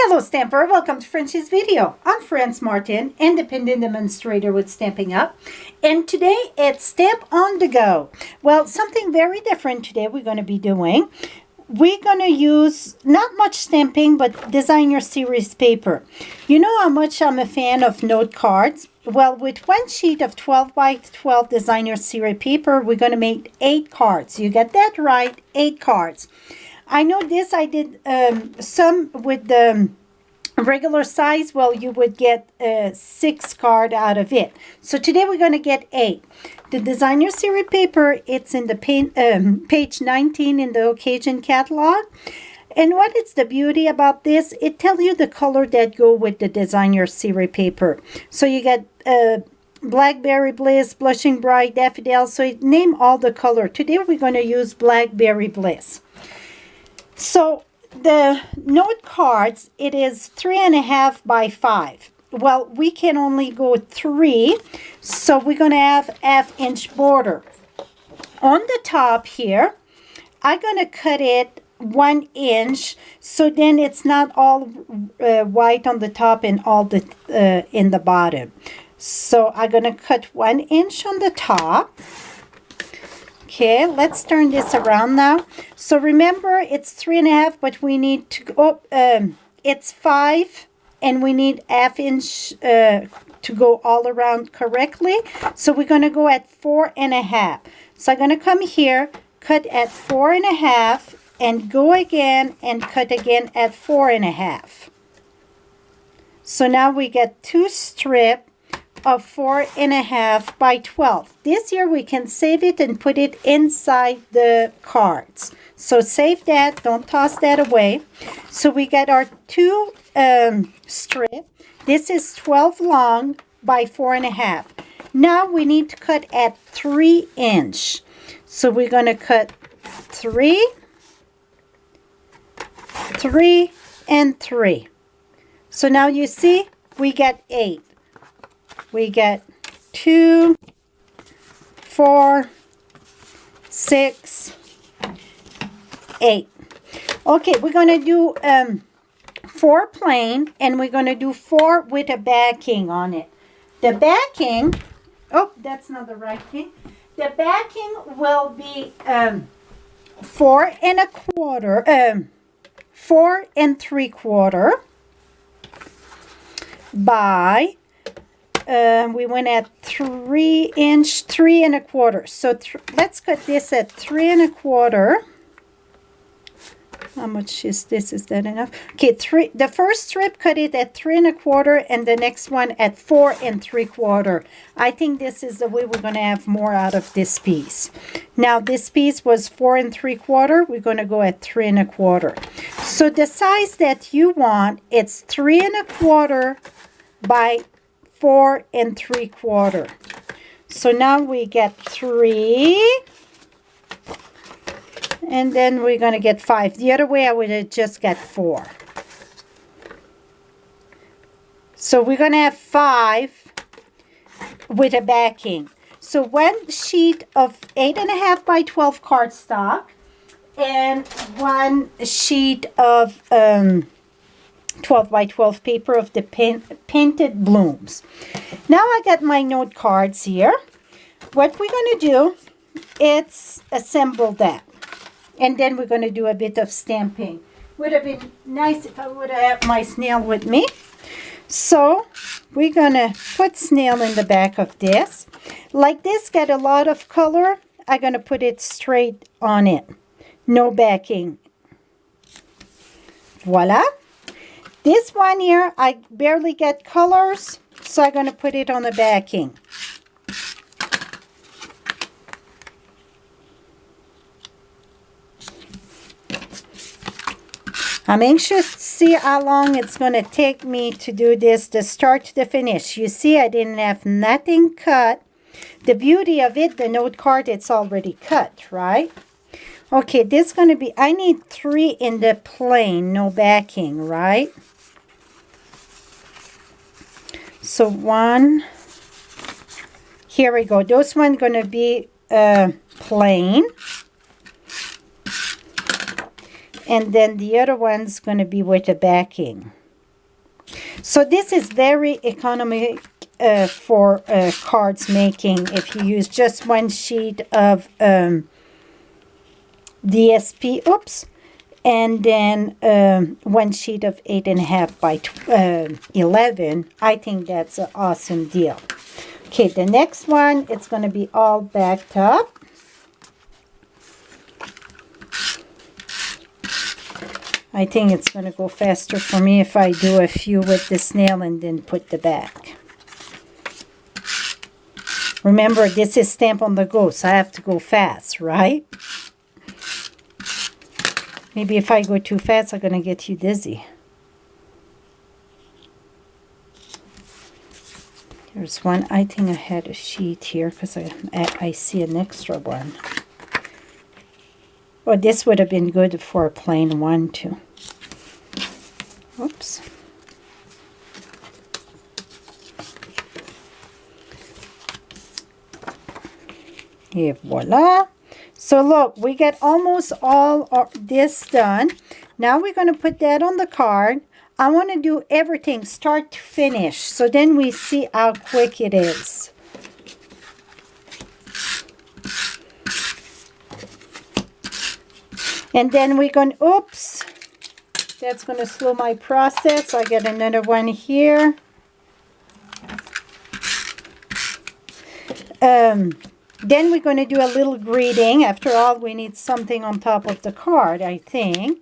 Hello Stamper, welcome to Frenchie's video. I'm Franz Martin, independent demonstrator with Stampin' Up. And today it's Stamp on the Go. Well, something very different today we're going to be doing. We're going to use not much stamping, but designer series paper. You know how much I'm a fan of note cards? Well, with one sheet of 12 by 12 designer series paper, we're going to make 8 cards. You get that right, 8 cards. I know this, I did some with the regular size. Well, you would get 6 cards out of it. So today we're going to get 8. The designer series paper, it's in the page 19 in the occasion catalog. And what is the beauty about this? It tells you the color that go with the designer series paper. So you get Blackberry Bliss, Blushing Bright, Daffodil. So it name all the color. Today we're going to use Blackberry Bliss. So the note cards, it is 3.5 by 5. Well, we can only go 3, so we're going to have half-inch border. On the top here, I'm going to cut it 1 inch, so then it's not all white on the top and all the in the bottom. So I'm going to cut 1 inch on the top. Okay, let's turn this around now. So remember, it's 3.5, but we need to go, it's 5, and we need half-inch to go all around correctly. So we're going to go at 4.5. So I'm going to come here, cut at 4.5, and go again and cut again at 4.5. So now we get 2 strips of 4.5 by 12. This here we can save it and put it inside the cards. So save that, don't toss that away. So we got our 2 strip. This is 12 long by 4.5. Now we need to cut at 3 inch. So we're going to cut 3, 3, and 3. So now you see we get 8. We get 2, 4, 6, 8. Okay, we're going to do 4 plain, and we're going to do 4 with a backing on it. The backing, oh, that's not the right thing. The backing will be 4 3/4 by we went at 3 inch, 3.25. So let's cut this at 3.25. How much is this? Is that enough? Okay, the first strip, cut it at 3.25, and the next one at 4 3/4. I think this is the way we're going to have more out of this piece. Now this piece was 4 3/4. We're going to go at 3.25. So the size that you want, it's 3.25 by 4 3/4. So now we get 3, and then we're going to get 5. The other way I would have just got 4. So we're going to have 5 with a backing. So 1 sheet of 8.5 by 12 cardstock and 1 sheet of 12 by 12 paper of the painted blooms. Now I got my note cards here. What we're going to do is assemble that. And then we're going to do a bit of stamping. Would have been nice if I would have had my snail with me. So we're going to put snail in the back of this. Like this got a lot of color, I'm going to put it straight on it. No backing. Voila. This one here, I barely get colors, so I'm going to put it on the backing. I'm anxious to see how long it's going to take me to do this, the start to the finish. You see, I didn't have nothing cut. The beauty of it, the note card, it's already cut, right? Okay, this is going to be, I need 3 in the plain, no backing, right? So 1, here we go. Those ones going to be plain. And then the other one's going to be with the backing. So this is very economic for cards making if you use just one sheet of DSP, oops, and then one sheet of 8.5 by 11. I think that's an awesome deal. Okay, the next one, it's going to be all backed up. I think it's going to go faster for me if I do a few with the snail and then put the back. Remember, this is Stamp on the Go, so I have to go fast, right? Maybe if I go too fast, I'm going to get you dizzy. There's one. I think I had a sheet here because I see an extra one. Well, this would have been good for a plain one, too. Oops. Et voila. So look, we get almost all of this done. Now we're going to put that on the card. I want to do everything start to finish, so then we see how quick it is. And then we're going, oops, that's going to slow my process. So I get another one here. Then we're going to do a little greeting. After all, we need something on top of the card, I think.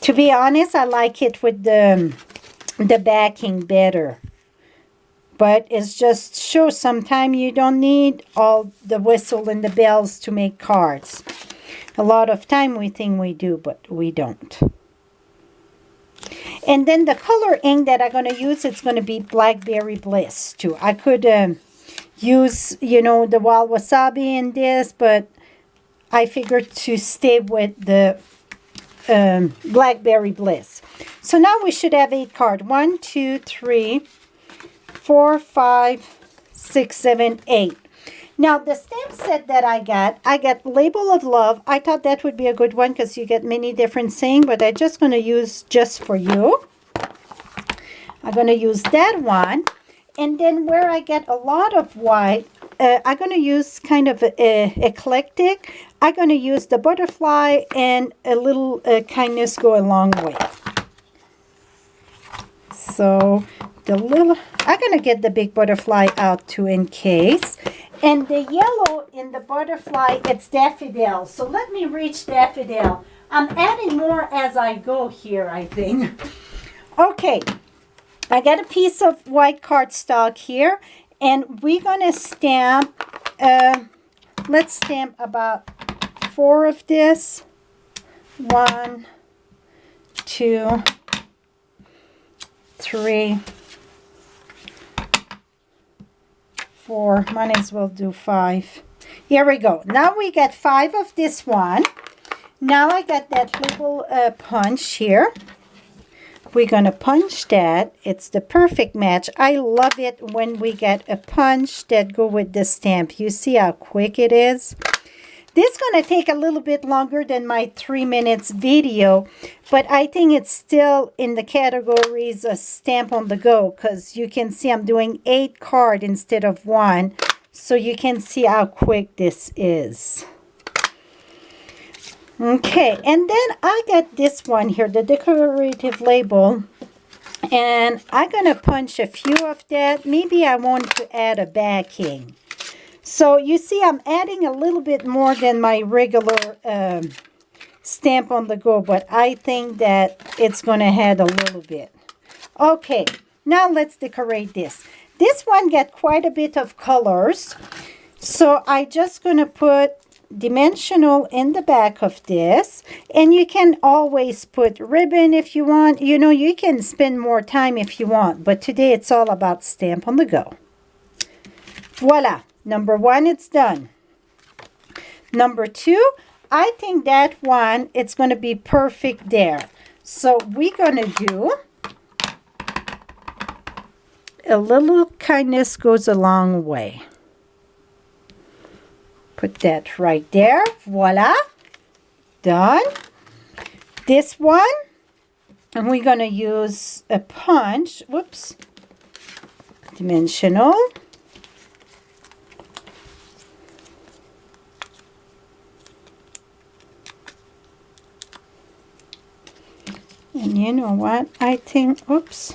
To be honest, I like it with the backing better. But it's just shows sometimes you don't need all the whistle and the bells to make cards. A lot of time we think we do, but we don't. And then the color ink that I'm going to use, it's going to be Blackberry Bliss too. I could use, you know, the Wild Wasabi in this, but I figured to stay with the Blackberry Bliss. So now we should have 8 cards. 1, 2, 3, 4, 5, 6, 7, 8. Now the stamp set that I got Label of Love. I thought that would be a good one because you get many different sayings, but I'm just going to use Just For You. I'm going to use that one. And then where I get a lot of white, I'm going to use kind of eclectic. I'm going to use the butterfly and a little kindness go a long way. So the little, I'm going to get the big butterfly out too in case. And the yellow in the butterfly, it's daffodil. So let me reach daffodil. I'm adding more as I go here, I think. Okay, I got a piece of white cardstock here. And we're going to stamp, let's stamp about 4 of this. 1, 2, 3, 4. Might as well do 5. Here we go. Now we got 5 of this one. Now I got that little punch here. We're going to punch that. It's the perfect match. I love it when we get a punch that go with the stamp. You see how quick it is? This is going to take a little bit longer than my 3 minutes video, but I think it's still in the categories of Stamp on the Go because you can see I'm doing 8 cards instead of 1, so you can see how quick this is. Okay, and then I got this one here, the decorative label, and I'm going to punch a few of that. Maybe I want to add a backing. So you see I'm adding a little bit more than my regular Stamp on the Go, but I think that it's going to add a little bit. Okay, now let's decorate this. This one got quite a bit of colors, so I'm just going to put dimensional in the back of this, and you can always put ribbon if you want. You know, you can spend more time if you want, but today it's all about Stamp on the Go. Voila, number 1, it's done. Number 2, I think that one, it's going to be perfect there. So we're going to do a little kindness goes a long way. Put that right there. Voila. Done. This one, And we're going to use a punch. Whoops. Dimensional. And you know what? I think, oops.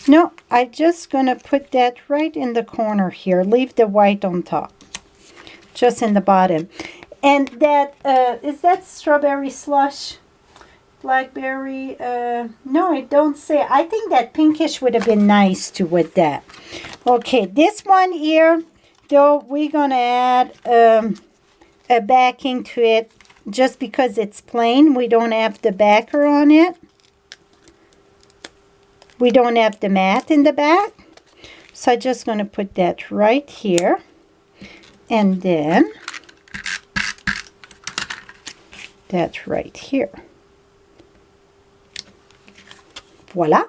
No, I'm just going to put that right in the corner here. Leave the white on top. Just in the bottom. And that, is that strawberry slush? Blackberry? No, I don't say. I think that pinkish would have been nice too with that. Okay, this one here, though, we're going to add a backing to it just because it's plain. We don't have the backer on it. We don't have the mat in the back. So I'm just going to put that right here. And then that right here. Voila.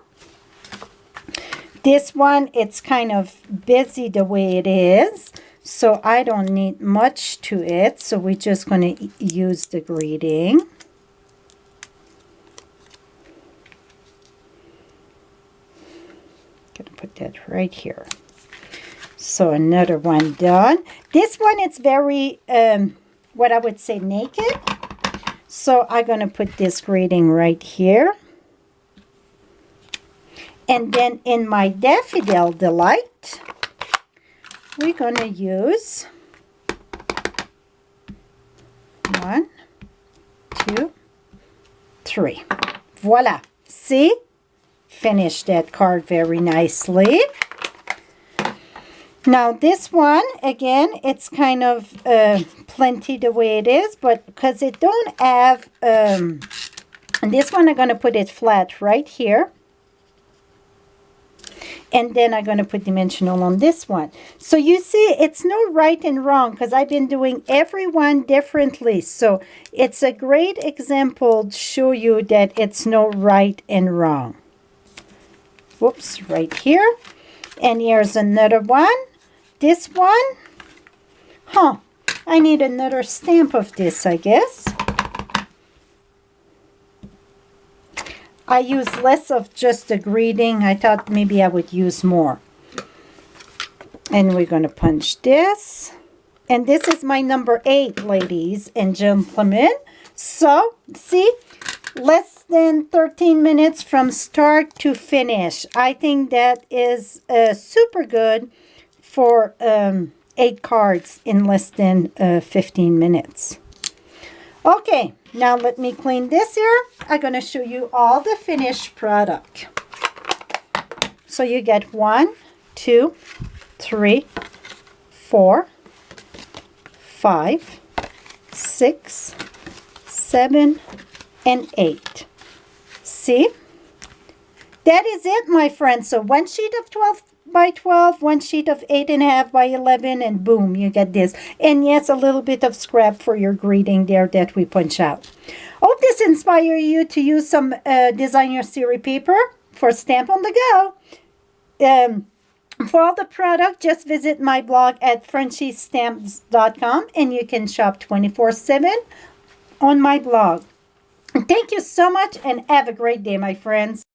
This one, it's kind of busy the way it is. So I don't need much to it. So we're just going to use the greeting. Gonna put that right here. So another one done. This one is very, what I would say, naked. So I'm going to put this greeting right here. And then in my Daffodil Delight, we're going to use 1, 2, 3. Voila. See? Finish that card very nicely. Now this one, again, it's kind of plenty the way it is, but because it don't have, and this one I'm going to put it flat right here. And then I'm going to put dimensional on this one. So you see, it's no right and wrong because I've been doing every one differently. So it's a great example to show you that it's no right and wrong. Whoops, right here. And here's another one. This one. I need another stamp of this, I guess. I use less of just the greeting. I thought maybe I would use more. And we're going to punch this. And this is my number 8, ladies and gentlemen. So, see, less than 13 minutes from start to finish. I think that is super good for 8 cards in less than 15 minutes. Okay, now let me clean this here. I'm going to show you all the finished product. So you get 1, 2, 3, 4, 5, 6, 7, and 8. See? That is it, my friends. So one sheet of 12 by 12, one sheet of 8.5 by 11, and boom, you get this. And yes, a little bit of scrap for your greeting there that we punch out. Hope this inspires you to use some designer series paper for Stamp on the Go. For all the product, just visit my blog at FrenchieStamps.com and you can shop 24/7 on my blog. Thank you so much and have a great day, my friends.